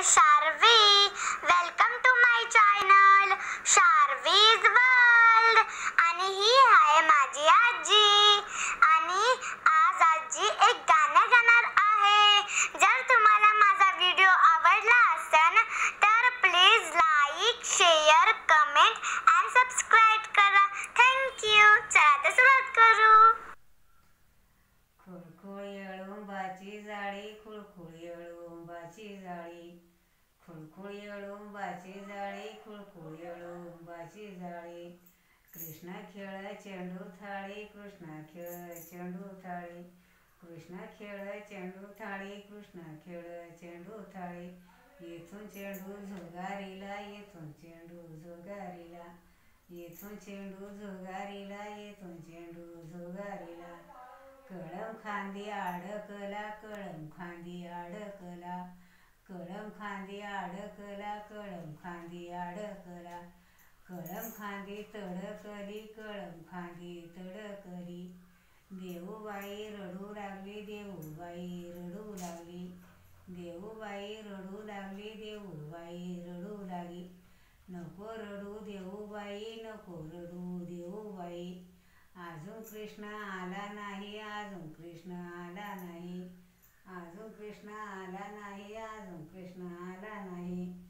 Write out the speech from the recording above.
Sharvi. Welcome to my channel Sharvi's world. आणि ही आहे माझी आजी. आणि आज आजी एक गाणं गाणार आहे. जर तुम्हाला माझा व्हिडिओ आवडला असेल तर please like, share, comment and subscribe करा. थँक्यू. चला तर सुरुवात करू. खुळखुळी अळुंबाची जाळी, खुळखुळी अळुंबाची जाळी, खुळखुळी अळुंबाची जाळी, खुळखुळी अळुंबाची जाळी. कृष्ण खेळ चेंडू थाळी, कृष्ण खेळ चेंडू थाळी, कृष्ण खेळ चेंडू थाळी, कृष्ण खेळ चेंडू थाळी. येथून चेंडू झुगारीला, येथून चेंडू झुगारीला, येथून चेंडू झुगारीला, येथून चेंडू झुगारीला. कळम खांदी अडकला, कळम खांदी अडकला, कळम खांदी अडकला, कळम खांदी अडकला. कळम खांदी तडकली, कळम खांदी तडकली. देऊबाई रडू लागली, देऊबाई रडू लागली, देऊबाई रडू लागली, देऊबाई रडू लागली. नको रडू देऊबाई, नको रडू देऊबाई. अजून कृष्ण आला नाही, अजून कृष्ण आला नाही, अजून कृष्ण आला नाही, अजून कृष्ण आला नाही.